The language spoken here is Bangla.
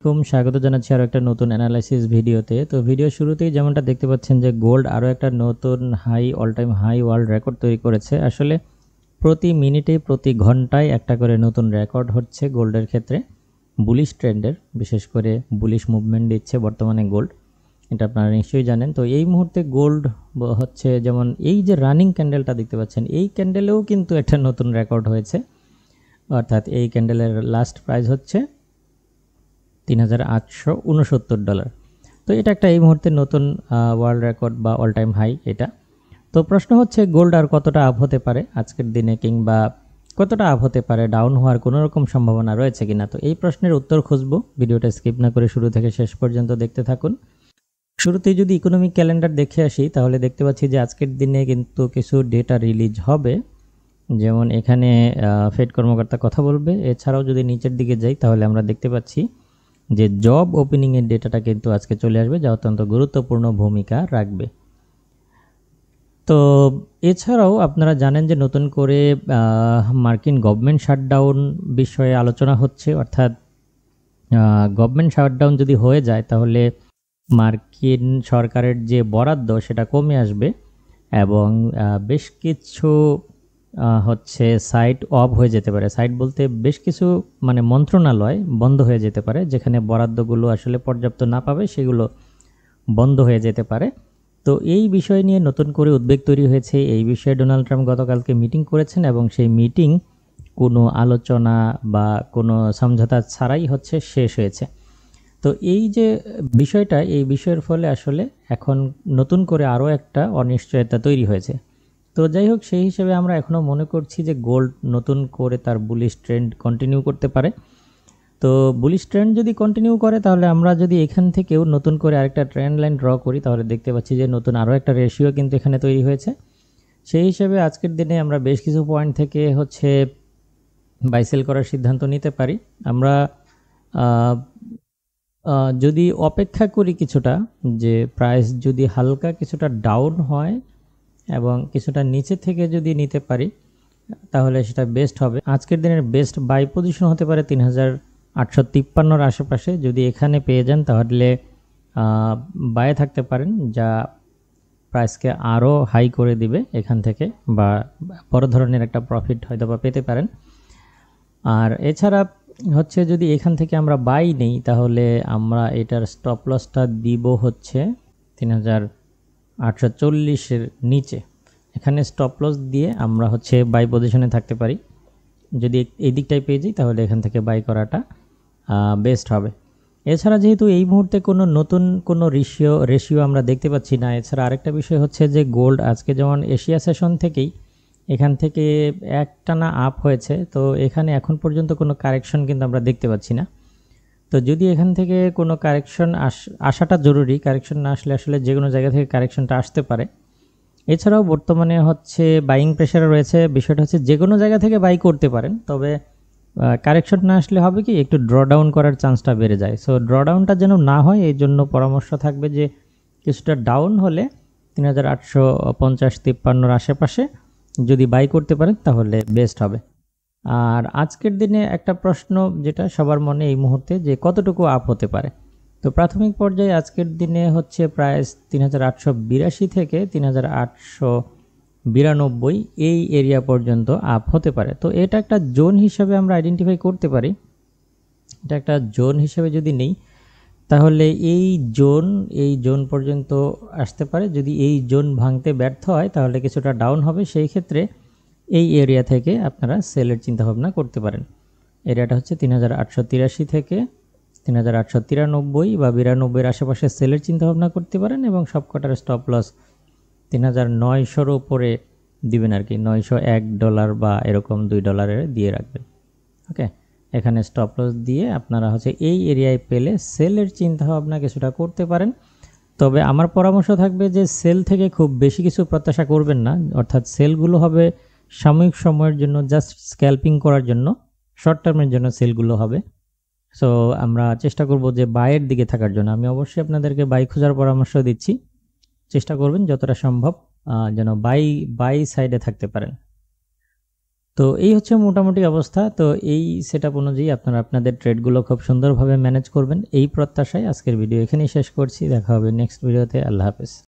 আলাইকুম, স্বাগত জানাচ্ছি আরো একটা নতুন অ্যানালাইসিস ভিডিওতে। তো ভিডিও শুরুতেই যেমনটা দেখতে পাচ্ছেন যে গোল্ড আরো একটা নতুন all time high world record তৈরি করেছে। আসলে প্রতি মিনিটে প্রতি ঘন্টায় একটা করে নতুন রেকর্ড হচ্ছে গোল্ডের ক্ষেত্রে, বুলিশ ট্রেন্ডের, বিশেষ করে বুলিশ মুভমেন্ট দিচ্ছে বর্তমানে গোল্ড, এটা আপনারা নিশ্চয়ই জানেন। তো এই মুহূর্তে গোল্ড হচ্ছে, যেমন এই যে রানিং ক্যান্ডেলটা দেখতে পাচ্ছেন, এই ক্যান্ডেলেও কিন্তু একটা নতুন রেকর্ড হয়েছে, অর্থাৎ এই ক্যান্ডেলের লাস্ট প্রাইস হচ্ছে $3,869। তো এটা একটা এই মুহূর্তে নতুন ওয়ার্ল্ড রেকর্ড বা অল টাইম হাই এটা। তো প্রশ্ন হচ্ছে গোল্ড আর কতটা আপ হতে পারে আজকের দিনে, কিংবা কতটা আপ হতে পারে, ডাউন হওয়ার কোনো রকম সম্ভাবনা রয়েছে কিনা। তো এই প্রশ্নের উত্তর খুঁজবো, ভিডিওটা স্কিপ না করে শুরু থেকে শেষ পর্যন্ত দেখতে থাকুন। শুরুতেই যদি ইকোনমিক ক্যালেন্ডার দেখে আসি, তাহলে দেখতে পাচ্ছি যে আজকের দিনে কিন্তু কিছু ডেটা রিলিজ হবে। যেমন এখানে ফেড কর্মকর্তা কথা বলবে। এছাড়াও যদি নিচের দিকে যাই, তাহলে আমরা দেখতে পাচ্ছি যে জব ওপেনিংয়ের ডেটাটা কিন্তু আজকে চলে আসবে, যা অত্যন্ত গুরুত্বপূর্ণ ভূমিকা রাখবে। তো এছাড়াও আপনারা জানেন যে নতুন করে মার্কিন গভর্নমেন্ট শাটডাউন বিষয়ে আলোচনা হচ্ছে, অর্থাৎ গভর্নমেন্ট শাটডাউন যদি হয়ে যায় তাহলে মার্কিন সরকারের যে বরাদ্দ সেটা কমে আসবে, এবং বেশ কিছু হচ্ছে সাইট অফ হয়ে যেতে পারে। সাইট বলতে বেশ কিছু মানে মন্ত্রণালয় বন্ধ হয়ে যেতে পারে, যেখানে বরাদ্দগুলো আসলে পর্যাপ্ত না পাবে সেগুলো বন্ধ হয়ে যেতে পারে। তো এই বিষয় নিয়ে নতুন করে উদ্বেগ তৈরি হয়েছে। এই বিষয়ে ডোনাল্ড ট্রাম্প গতকালকে মিটিং করেছেন, এবং সেই মিটিং কোনো আলোচনা বা কোনো সমঝোতা ছাড়াই হচ্ছে শেষ হয়েছে। তো এই যে বিষয়টা, এই বিষয়ের ফলে আসলে এখন নতুন করে আরও একটা অনিশ্চয়তা তৈরি হয়েছে। তো যাই হোক, সেই হিসেবে আমরা এখনও মনে করছি যে গোল্ড নতুন করে তার বুলিশ ট্রেন্ড কন্টিনিউ করতে পারে। তো বুলিশ ট্রেন্ড যদি কন্টিনিউ করে, তাহলে আমরা যদি এখান থেকেও নতুন করে আরেকটা ট্রেন্ড লাইন ড্র করি, তাহলে দেখতে পাচ্ছি যে নতুন আরও একটা রেশিও কিন্তু এখানে তৈরি হয়েছে। সেই হিসেবে আজকের দিনে আমরা বেশ কিছু পয়েন্ট থেকে হচ্ছে বাই সেল করার সিদ্ধান্ত নিতে পারি। আমরা যদি অপেক্ষা করি কিছুটা, যে প্রাইস যদি হালকা কিছুটা ডাউন হয় এবং কিছুটা নিচে থেকে যদি নিতে পারি, তাহলে সেটা বেস্ট হবে। আজকের দিনের বেস্ট বাই পজিশন হতে পারে 3,853-র আশেপাশে। যদি এখানে পেয়ে যান তাহলে বায়ে থাকতে পারেন, যা প্রাইসকে আরও হাই করে দিবে এখান থেকে, বা বড় ধরনের একটা প্রফিট হয়তো বা পেতে পারেন। আর এছাড়া হচ্ছে যদি এখান থেকে আমরা বাই নেই, তাহলে আমরা এটার স্টপ লসটা দিব হচ্ছে 3,840-এর নিচে। এখানে স্টপ লস দিয়ে আমরা হচ্ছে বাই পজিশনে থাকতে পারি। যদি এই দিকটায় পেয়ে যাই, তাহলে এখান থেকে বাই করাটা বেস্ট হবে। এছাড়া যেহেতু এই মুহূর্তে কোনো নতুন কোনো রেশিও আমরা দেখতে পাচ্ছি না। এছাড়া আরেকটা বিষয় হচ্ছে যে গোল্ড আজকে যেমন এশিয়া সেশন থেকেই এখান থেকে একটানা আপ হয়েছে, তো এখানে এখন পর্যন্ত কোনো কারেকশন কিন্তু আমরা দেখতে পাচ্ছি না। তো যদি এখান থেকে কোনো কারেকশন আসাটা জরুরি, কারেকশন না আসলে আসলে যে কোনো জায়গা থেকে কারেকশনটা আসতে পারে। এছাড়াও বর্তমানে হচ্ছে বাইং প্রেশারে রয়েছে। বিষয়টা হচ্ছে যে কোনো জায়গা থেকে বাই করতে পারেন, তবে কারেকশন না আসলে হবে কি, একটু ড্রডাউন করার চান্সটা বেড়ে যায়। সো ড্রডাউনটা যেন না হয়, এই জন্য পরামর্শ থাকবে যে কিছুটা ডাউন হলে 3,850-53-র আশেপাশে যদি বাই করতে পারেন তাহলে বেস্ট হবে। আর আজকের দিনে একটা প্রশ্ন যেটা সবার মনে এই মুহূর্তে, যে কতটুকু আপ হতে পারে। তো প্রাথমিক পর্যায়ে আজকের দিনে হচ্ছে প্রায় 3,882 থেকে 3,892 এই এরিয়া পর্যন্ত আপ হতে পারে। তো এটা একটা জোন হিসাবে আমরা আইডেন্টিফাই করতে পারি। এটা একটা জোন হিসেবে যদি নেই, তাহলে এই জোন পর্যন্ত আসতে পারে। যদি এই জোন ভাঙতে ব্যর্থ হয়, তাহলে কিছুটা ডাউন হবে। সেই ক্ষেত্রে এই এরিয়া থেকে আপনারা সেলের চিন্তাভাবনা করতে পারেন। এরিয়াটা হচ্ছে 3,883 থেকে 3,893 বা 92-এর আশেপাশে সেলের চিন্তাভাবনা করতে পারেন, এবং সবকটার স্টপ লস 3,900-র উপরে দিবেন আর কি, $901 বা এরকম $2 দিয়ে রাখবেন। ওকে, এখানে স্টপ লস দিয়ে আপনারা হচ্ছে এই এরিয়ায় পেলে সেলের চিন্তাভাবনা কিছুটা করতে পারেন। তবে আমার পরামর্শ থাকবে যে সেল থেকে খুব বেশি কিছু প্রত্যাশা করবেন না, অর্থাৎ সেলগুলো হবে সাময়িক সময়ের জন্য, জাস্ট স্ক্যাল্পিং করার জন্য, শর্ট টার্মের জন্য সেলগুলো হবে। সো আমরা চেষ্টা করব যে বাইয়ের দিকে থাকার জন্য। আমি অবশ্যই আপনাদেরকে বাই খোঁজার পরামর্শ দিচ্ছি, চেষ্টা করবেন যতটা সম্ভব যেন বাই সাইডে থাকতে পারেন। তো এই হচ্ছে মোটামুটি অবস্থা। তো এই সেটআপ অনুযায়ী আপনারা আপনাদের ট্রেডগুলো খুব সুন্দরভাবে ম্যানেজ করবেন এই প্রত্যাশায় আজকের ভিডিও এখানেই শেষ করছি। দেখা হবে নেক্সট ভিডিওতে। আল্লাহ হাফেজ।